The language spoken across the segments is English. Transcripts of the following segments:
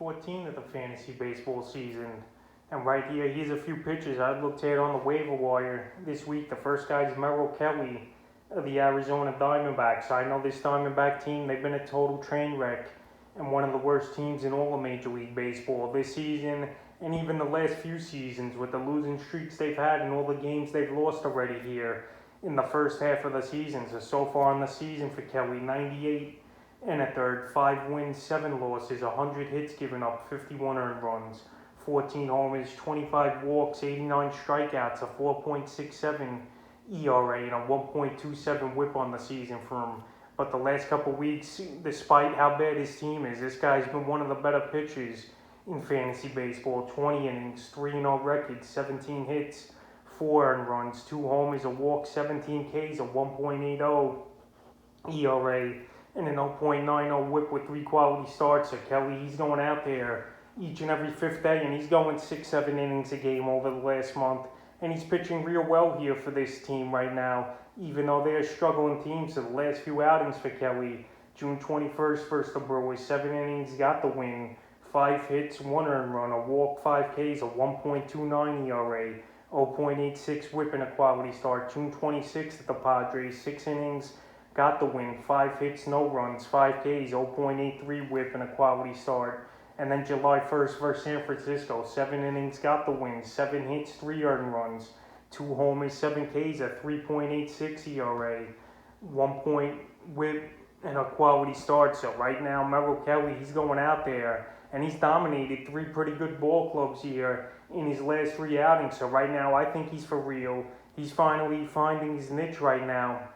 14 of the fantasy baseball season. And right here, here's a few pitchers I looked at on the waiver wire this week. The first guy is Merrill Kelly of the Arizona Diamondbacks. I know this Diamondback team, they've been a total train wreck and one of the worst teams in all of Major League Baseball this season, and even the last few seasons with the losing streaks they've had and all the games they've lost already here in the first half of the season. So far in the season for Kelly, 98 and a third, 5 wins, 7 losses, 100 hits given up, 51 earned runs, 14 homers, 25 walks, 89 strikeouts, a 4.67 ERA, and a 1.27 whip on the season for him. But the last couple weeks, despite how bad his team is, this guy's been one of the better pitchers in fantasy baseball. 20 innings, 3-0 record, 17 hits, 4 earned runs, 2 homers, a walk, 17 Ks, a 1.80 ERA, and an 0.90 whip with 3 quality starts. So Kelly, he's going out there each and every 5th day, and he's going 6-7 innings a game over the last month. And he's pitching real well here for this team right now, even though they're struggling teams. So the last few outings for Kelly, June 21st versus the Brewers, 7 innings, got the win, 5 hits, 1 earned run, a walk, 5 Ks, a 1.29 ERA, 0.86 whip, and a quality start. June 26th at the Padres, 6 innings, got the win, 5 hits, no runs, 5 Ks, 0.83 whip, and a quality start. And then July 1st versus San Francisco, 7 innings, got the win, 7 hits, 3 earned runs, 2 homers, 7 Ks, a 3.86 ERA, 1 point whip, and a quality start. So right now, Merrill Kelly, he's going out there, and he's dominated 3 pretty good ball clubs here in his last 3 outings. So right now, I think he's for real. He's finally finding his niche right now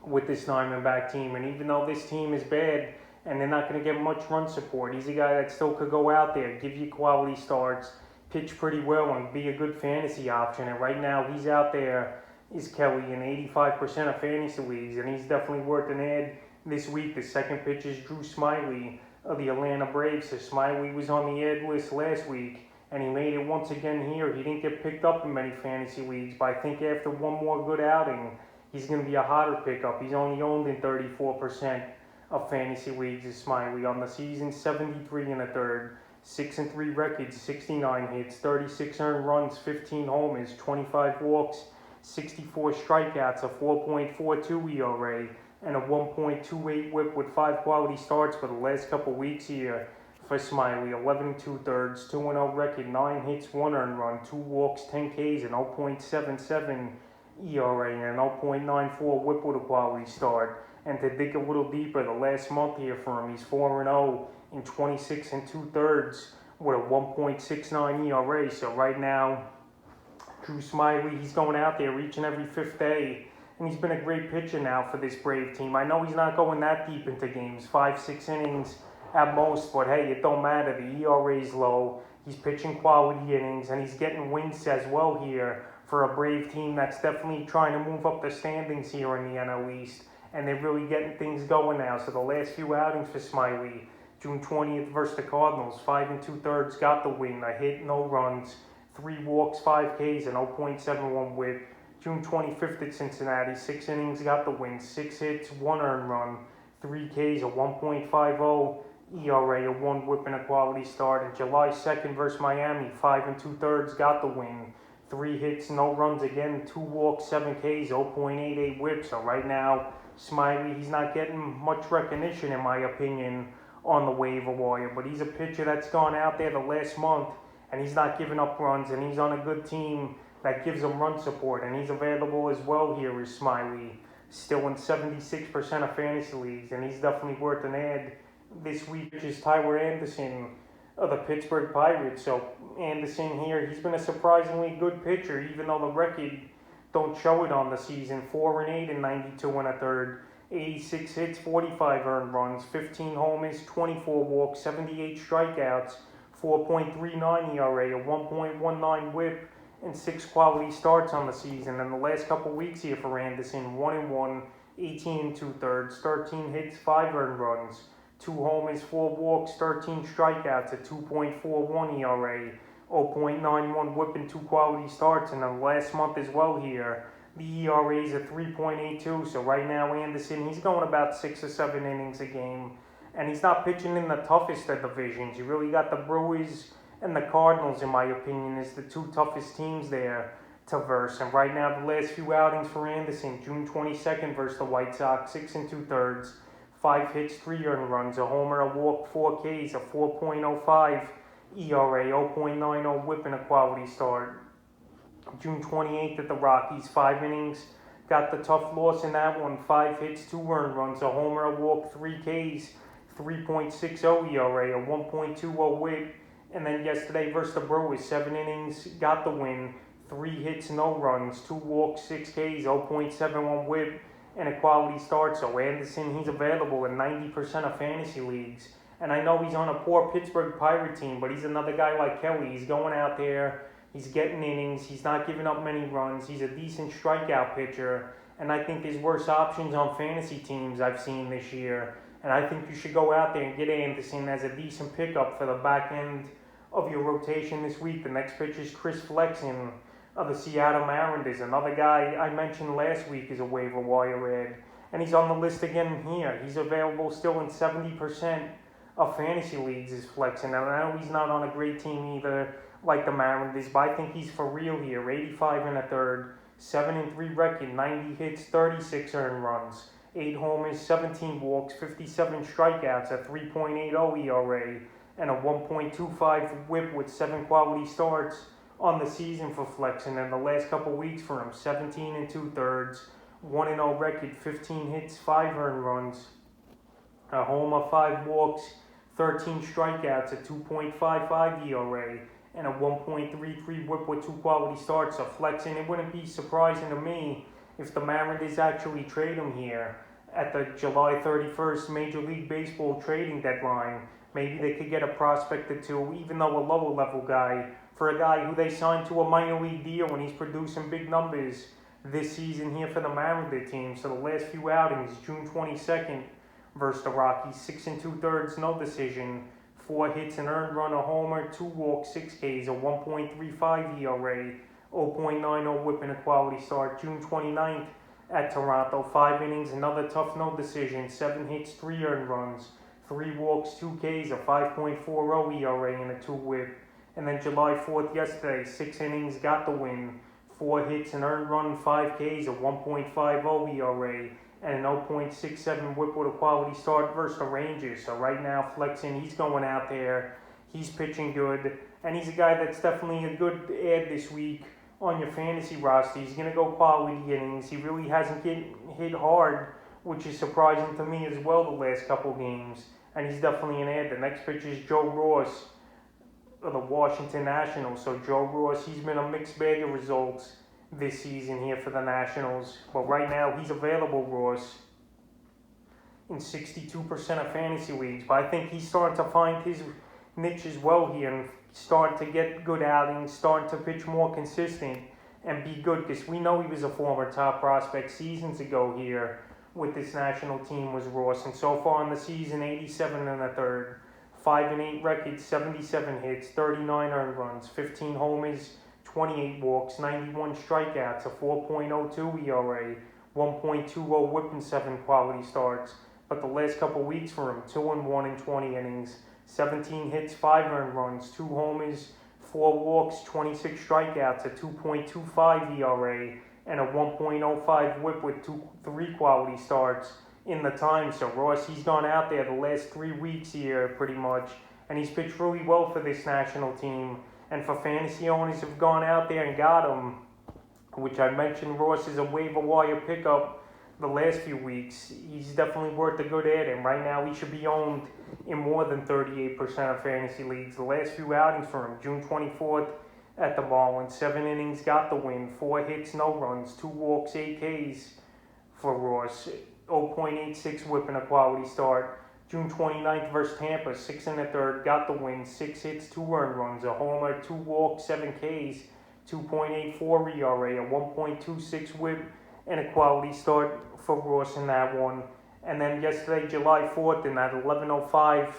with this Diamondback team. And even though this team is bad, and they're not going to get much run support, he's a guy that still could go out there, give you quality starts, pitch pretty well, and be a good fantasy option. And right now, he's out there, is Kelly, in 85% of fantasy leagues, and he's definitely worth an ad this week. The second pitch is Drew Smiley of the Atlanta Braves. So Smiley was on the ad list last week, and he made it once again here. He didn't get picked up in many fantasy leagues, but I think after one more good outing, he's going to be a hotter pickup. He's only owned in 34% of fantasy leagues is Smiley. On the season, 73 and a third, 6-3 records, 69 hits, 36 earned runs, 15 homers, 25 walks, 64 strikeouts, a 4.42 ERA, and a 1.28 whip with 5 quality starts for the last couple weeks here for Smiley. 11 2/3, 2-0 record, 9 hits, 1 earned run, 2 walks, 10 Ks, and 0.77 ERA, and an 0.94 whip with a quality start. And to dig a little deeper, the last month here for him, he's 4-0 in 26 2/3 with a 1.69 ERA. So right now, Drew Smiley, he's going out there each and every 5th day, and he's been a great pitcher now for this Brave team. I know he's not going that deep into games, 5-6 innings at most, but hey, it don't matter. The ERA is low. He's pitching quality innings, and he's getting wins as well here for a Brave team that's definitely trying to move up the standings here in the NL East. And they're really getting things going now. So the last few outings for Smiley, June 20th versus the Cardinals, 5 2/3, got the win, a hit, no runs, 3 walks, 5 Ks, and 0.71 whip. June 25th at Cincinnati, 6 innings, got the win, 6 hits, 1 earned run, 3 Ks, a 1.50 ERA, a 1 whip, and a quality start. And July 2nd versus Miami, 5 2/3, got the win, 3 hits, no runs again, 2 walks, 7 Ks, 0.88 whip. So right now, Smiley, he's not getting much recognition, in my opinion, on the waiver wire, but he's a pitcher that's gone out there the last month, and he's not giving up runs, and he's on a good team that gives him run support, and he's available as well here as Smiley, still in 76% of fantasy leagues, and he's definitely worth an ad this week, which is Trever Anderson of the Pittsburgh Pirates. So Anderson here, he's been a surprisingly good pitcher, even though the record don't show it on the season. 4-8 in 92 and a third, 86 hits, 45 earned runs, 15 homers, 24 walks, 78 strikeouts, 4.39 ERA, a 1.19 whip, and 6 quality starts on the season. And the last couple weeks here for Anderson, 1-1, 18 2/3, 13 hits, 5 earned runs, 2 homers, 4 walks, 13 strikeouts, a 2.41 ERA, 0.91 whip, and 2 quality starts. And then last month as well here, the ERA is a 3.82. So right now, Anderson, he's going about 6 or 7 innings a game and he's not pitching in the toughest of divisions. You really got the Brewers and the Cardinals, in my opinion, is the two toughest teams there to verse. And right now, the last few outings for Anderson: June 22nd versus the White Sox, 6 2/3, 5 hits, 3 earned runs, a homer, a walk, 4 Ks, a 4.05 ERA, 0.90 WHIP, and a quality start. June 28th at the Rockies, 5 innings, got the tough loss in that one, 5 hits, 2 earned runs, a homer, a walk, 3 Ks, 3.60 ERA, a 1.20 WHIP. And then yesterday versus the Brewers, 7 innings, got the win, 3 hits, no runs, 2 walks, 6 Ks, 0.71 WHIP, and a quality start. So Anderson, he's available in 90% of fantasy leagues. And I know he's on a poor Pittsburgh Pirate team, but he's another guy like Kelly. He's going out there, he's getting innings, he's not giving up many runs, he's a decent strikeout pitcher. And I think there's worse options on fantasy teams I've seen this year. And I think you should go out there and get Anderson as a decent pickup for the back end of your rotation this week. The next pitcher is Flexen of the Seattle Mariners. Another guy I mentioned last week is a waiver wire ad, and he's on the list again here. He's available still in 70% of fantasy leagues is Flexen. And I know he's not on a great team either like the Mariners, but I think he's for real here. 85 1/3, 7-3 record, 90 hits, 36 earned runs, 8 homers, 17 walks, 57 strikeouts, a 3.80 ERA, and a 1.25 WHIP with 7 quality starts on the season for Flexen. And the last couple weeks for him: 17 2/3, 1-0 record, 15 hits, 5 earned runs, a homer, 5 walks, 13 strikeouts, a 2.55 ERA, and a 1.33 WHIP with 2 quality starts. So Flexen, it wouldn't be surprising to me if the Mariners actually trade him here at the July 31st Major League Baseball trading deadline. Maybe they could get a prospect or two, even though a lower level guy, for a guy who they signed to a minor league deal and he's producing big numbers this season here for the Mariners team. So the last few outings: June 22nd versus the Rockies, 6 2/3, no decision, 4 hits, an earned run, a homer, 2 walks, 6 Ks, a 1.35 ERA, 0.90 WHIP, and a quality start. June 29th at Toronto, 5 innings, another tough no decision, 7 hits, 3 earned runs, 3 walks, 2 Ks, a 5.40 ERA, and a 2 WHIP. And then July 4th yesterday, 6 innings, got the win, 4 hits, an earned run, 5 Ks, a 1.50 ERA, and an 0.67 WHIP with a quality start versus the Rangers. So right now, Flexen, he's going out there, he's pitching good, and he's a guy that's definitely a good add this week on your fantasy roster. He's going to go quality innings. He really hasn't hit hard, which is surprising to me as well the last couple games, and he's definitely an add. The next pitcher is Joe Ross of the Washington Nationals. So Joe Ross, he's been a mixed bag of results this season here for the Nationals, but right now he's available, Ross, in 62% of fantasy leagues. But I think he's starting to find his niche as well here and starting to get good outings, starting to pitch more consistent and be good, because we know he was a former top prospect seasons ago here with this national team was Ross. And so far in the season, 87 1/3, 5-8 record, 77 hits, 39 earned runs, 15 homers, 28 walks, 91 strikeouts, a 4.02 ERA, 1.20 WHIP, and 7 quality starts. But the last couple weeks for him: 2-1 in 20 innings, 17 hits, 5 earned runs, 2 homers, 4 walks, 26 strikeouts, a 2.25 ERA, and a 1.05 WHIP with 3 quality starts in the time. So Ross, he's gone out there the last 3 weeks here pretty much, and he's pitched really well for this national team. And for fantasy owners who've gone out there and got him, which I mentioned Ross is a waiver wire pickup the last few weeks, he's definitely worth a good add. And right now he should be owned in more than 38% of fantasy leagues. The last few outings for him: June 24th at the Marlins, 7 innings, got the win, 4 hits, no runs, 2 walks, 8 Ks for Ross, 0.86 WHIP, and a quality start. June 29th versus Tampa, 6 1/3, got the win, 6 hits, 2 earned runs, a homer, 2 walks, 7 Ks, 2.84 ERA, a 1.26 WHIP, and a quality start for Ross in that one. And then yesterday, July 4th, in that 11:05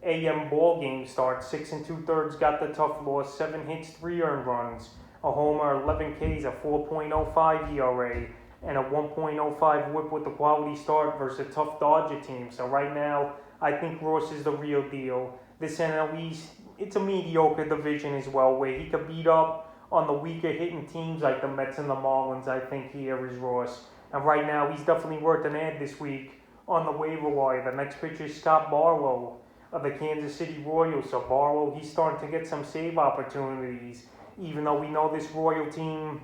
a.m. ball game start, 6 2/3, got the tough loss, 7 hits, 3 earned runs, a homer, 11 Ks, a 4.05 ERA, and a 1.05 WHIP with the quality start versus a tough Dodger team. So right now, I think Ross is the real deal. This NL East, it's a mediocre division as well, where he could beat up on the weaker hitting teams like the Mets and the Marlins. I think here is Ross. And right now, he's definitely worth an ad this week on the waiver wire. The next pitcher is Scott Barlow of the Kansas City Royals. So Barlow, he's starting to get some save opportunities, even though we know this Royal team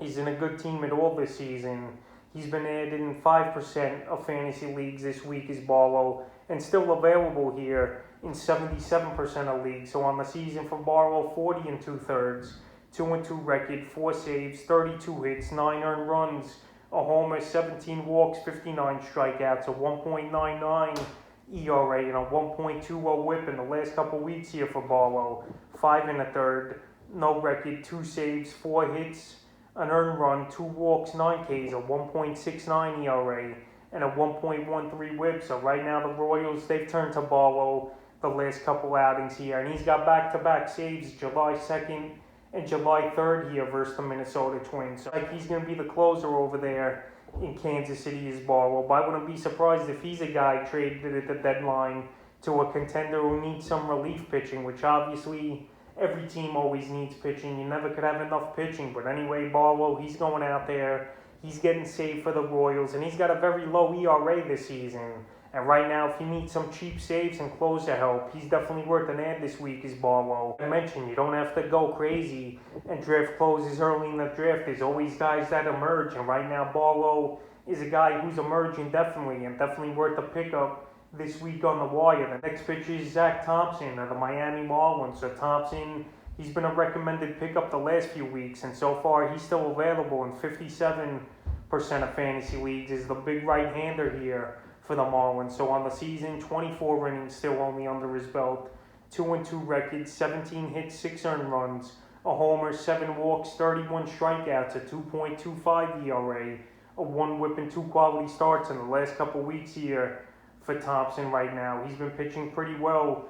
isn't a good team at all this season. He's been added in 5% of fantasy leagues this week is Barlow, and still available here in 77% of leagues. So on the season for Barlow, 40 and 2/3, 2-2 record, 4 saves, 32 hits, 9 earned runs, a homer, 17 walks, 59 strikeouts, a 1.99 ERA, and a 1.20 whip in the last couple weeks here for Barlow. 5 1/3, no record, 2 saves, 4 hits, an earned run, 2 walks, 9 Ks, a 1.69 ERA, and a 1.13 whip. So right now the Royals, they've turned to Barlow the last couple outings here, and he's got back-to-back saves July 2nd and July 3rd here versus the Minnesota Twins. So like he's going to be the closer over there in Kansas City is Barlow. But I wouldn't be surprised if he's a guy traded at the deadline to a contender who needs some relief pitching, which obviously every team always needs pitching. You never could have enough pitching. But anyway, Barlow, he's going out there. He's getting saved for the Royals, and he's got a very low ERA this season. And right now, if you need some cheap saves and closer help, he's definitely worth an ad this week is Barlow. I mentioned you don't have to go crazy and draft closes early in the draft. There's always guys that emerge, and right now Barlow is a guy who's emerging definitely, and definitely worth a pickup this week on the wire. The next pitcher is Zach Thompson of the Miami Marlins. So Thompson, he's been a recommended pickup the last few weeks, and so far he's still available in 57% of fantasy leagues. Is the big right-hander here for the Marlins. So on the season, 24 innings still only under his belt, 2-2 record, 17 hits, 6 earned runs, a homer, 7 walks, 31 strikeouts, a 2.25 ERA, a 1 whip and 2 quality starts in the last couple weeks here for Thompson right now. He's been pitching pretty well,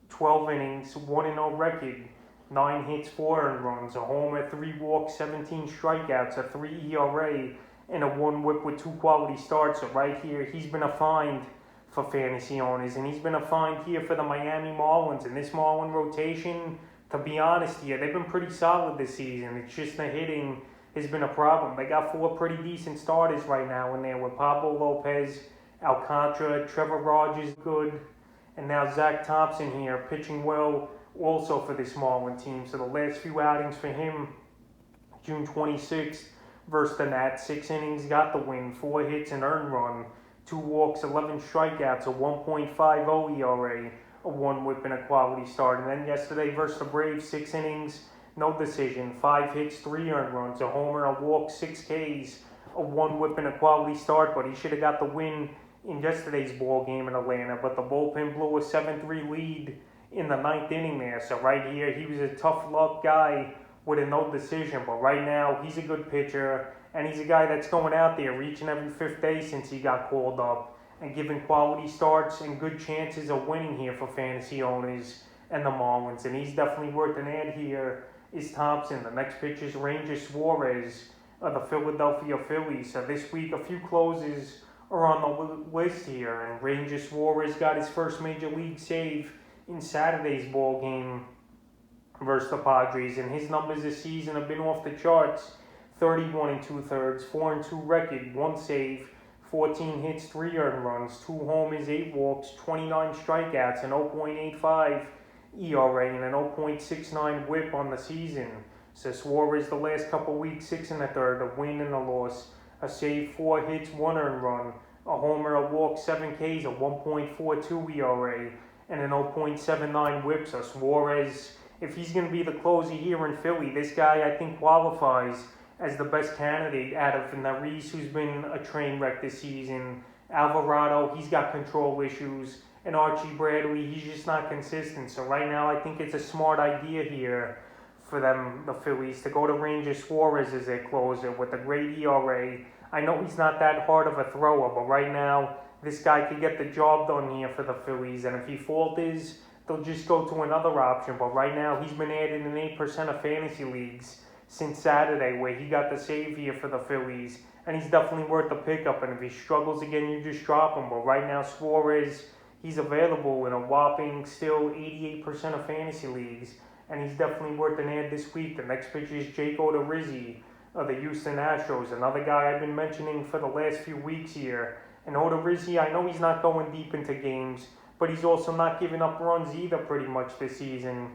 12 innings, 1-0 record, 9 hits, 4 earned runs, a homer, 3 walks, 17 strikeouts, a 3 ERA, and a 1 whip with 2 quality starts. So right here, he's been a find for fantasy owners, and he's been a find here for the Miami Marlins. And this Marlin rotation, to be honest here, they've been pretty solid this season. It's just the hitting has been a problem. They got 4 pretty decent starters right now in there with Pablo Lopez, Alcantara, Trever Rogers, good, and now Zach Thompson here pitching well also for this Marlin team. So the last few outings for him, June 26th, versus the Nats, 6 innings, got the win, 4 hits, an earned run, 2 walks, 11 strikeouts, a 1.50 ERA, a 1 whip, and a quality start. And then yesterday versus the Braves, 6 innings, no decision, 5 hits, 3 earned runs, a homer, a walk, 6 Ks, a 1 whip, and a quality start. But he should have got the win in yesterday's ball game in Atlanta. But the bullpen blew a 7-3 lead in the 9th inning there. So right here, he was a tough luck guy with a no decision, but right now he's a good pitcher, and he's a guy that's going out there reaching every 5th day since he got called up and giving quality starts and good chances of winning here for fantasy owners and the Marlins. And he's definitely worth an ad here is Thompson. The next pitcher is Ranger Suarez of the Philadelphia Phillies. So this week a few closes are on the list here, and Ranger Suarez got his first major league save in Saturday's ball game versus the Padres, and his numbers this season have been off the charts. 31 2/3, 4-2 record, 1 save, 14 hits, 3 earned runs, 2 homers, 8 walks, 29 strikeouts, an 0.85 ERA, and an 0.69 whip on the season. So Suarez the last couple weeks, 6 1/3, a win and a loss, a save, 4 hits, 1 earned run, a homer, a walk, 7 Ks, a 1.42 ERA, and an 0.79 whip. So Suarez, if he's going to be the closer here in Philly, this guy I think qualifies as the best candidate out of Neris, who's been a train wreck this season. Alvarado, he's got control issues. And Archie Bradley, he's just not consistent. So right now I think it's a smart idea here for them, the Phillies, to go to Ranger Suarez as their closer with a great ERA. I know he's not that hard of a thrower, but right now this guy could get the job done here for the Phillies. And if he falters, they'll just go to another option. But right now, he's been added in 8% of fantasy leagues since Saturday, where he got the save here for the Phillies. And he's definitely worth the pickup. And if he struggles again, you just drop him. But right now, Suarez, he's available in a whopping still 88% of fantasy leagues, and he's definitely worth an ad this week. The next pitcher is Jake Odorizzi of the Houston Astros, another guy I've been mentioning for the last few weeks here. And Odorizzi, I know he's not going deep into games, but he's also not giving up runs either pretty much this season.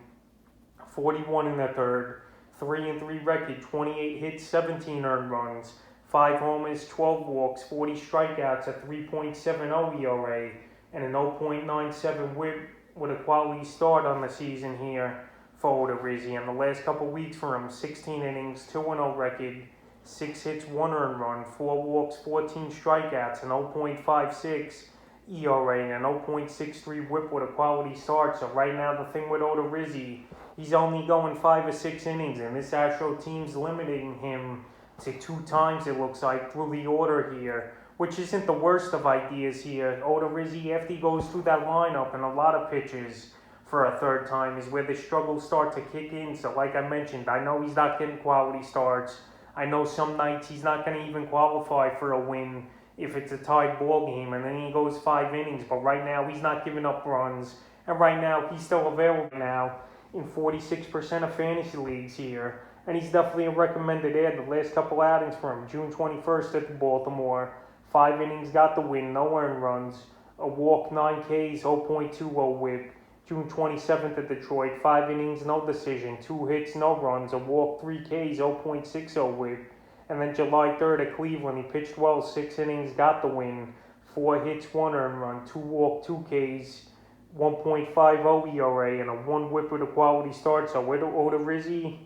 41 in the third, 3-3 record, 28 hits, 17 earned runs, 5 homers, 12 walks, 40 strikeouts, a 3.70 ERA, and an 0.97 whip with a quality start on the season here for Odorizzi. And the last couple weeks for him, 16 innings, 2-0 record, 6 hits, 1 earned run, 4 walks, 14 strikeouts, an 0.56 ERA, and an 0.63 whip with a quality start. So right now the thing with Odorizzi, he's only going 5 or 6 innings, and this Astro team's limiting him to 2 times, it looks like, through the order here, which isn't the worst of ideas here. Odorizzi, after he goes through that lineup and a lot of pitches for a third time, is where the struggles start to kick in. So like I mentioned, I know he's not getting quality starts. I know some nights he's not going to even qualify for a win if it's a tied ball game, and then he goes 5 innings. But right now he's not giving up runs, and right now he's still available now in 46% of fantasy leagues here, and he's definitely a recommended ad. The last couple outings for him: June 21st at Baltimore, 5 innings, got the win, no earned runs, a walk, 9 Ks, 0.20 whip. June 27th at Detroit, 5 innings, no decision, 2 hits, no runs, a walk, 3 Ks, 0.60 whip. And then July 3rd at Cleveland, he pitched well, 6 innings, got the win, 4 hits, 1 earned run, 2 walk, 2 Ks, 1.50 ERA, and a 1 whip with a quality start. So with Odorizzi,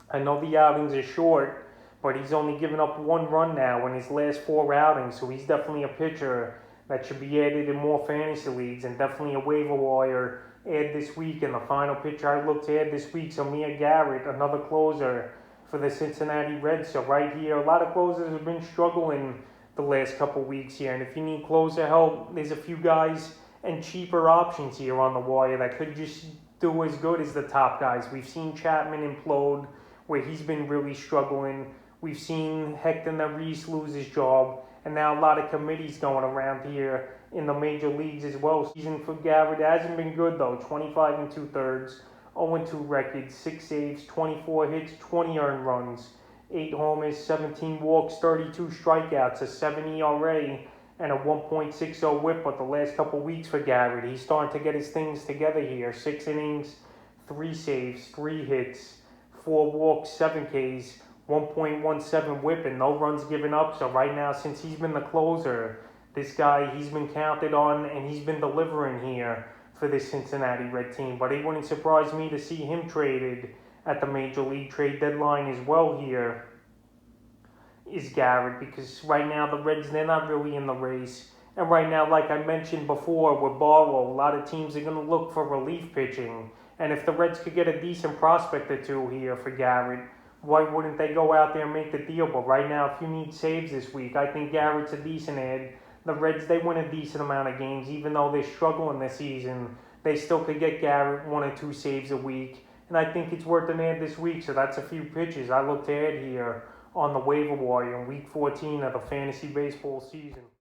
I know the outings are short, but he's only given up 1 run now in his last 4 outings, so he's definitely a pitcher that should be added in more fantasy leagues, and definitely a waiver wire add this week. And the final pitcher I look to add this week, so Garrett, another closer for the Cincinnati Reds. So right here, a lot of closers have been struggling the last couple weeks here, and if you need closer help, there's a few guys and cheaper options here on the wire that could just do as good as the top guys. We've seen Chapman implode, where he's been really struggling. We've seen Hector Neris lose his job, and now a lot of committees going around here in the major leagues as well. Season for Garrett hasn't been good though. 25 2/3, 0-2 record, 6 saves, 24 hits, 20 earned runs, 8 homers, 17 walks, 32 strikeouts, a 7 ERA, and a 1.60 whip. But the last couple weeks for Garrett, he's starting to get his things together here. 6 innings, 3 saves, 3 hits, 4 walks, 7 Ks, 1.17 whip, and no runs given up. So right now, since he's been the closer, this guy, he's been counted on, and he's been delivering here for this Cincinnati Red team. But it wouldn't surprise me to see him traded at the Major League trade deadline as well here, is Garrett, because right now the Reds, they're not really in the race. And right now, like I mentioned before with Barlow, a lot of teams are going to look for relief pitching. And if the Reds could get a decent prospect or two here for Garrett, why wouldn't they go out there and make the deal? But right now, if you need saves this week, I think Garrett's a decent ad. The Reds, they win a decent amount of games. Even though they're struggling this season, they still could get Garrett 1 or 2 saves a week. And I think it's worth an ad this week. So that's a few pitches I look to add here on the waiver wire in Week 14 of the fantasy baseball season.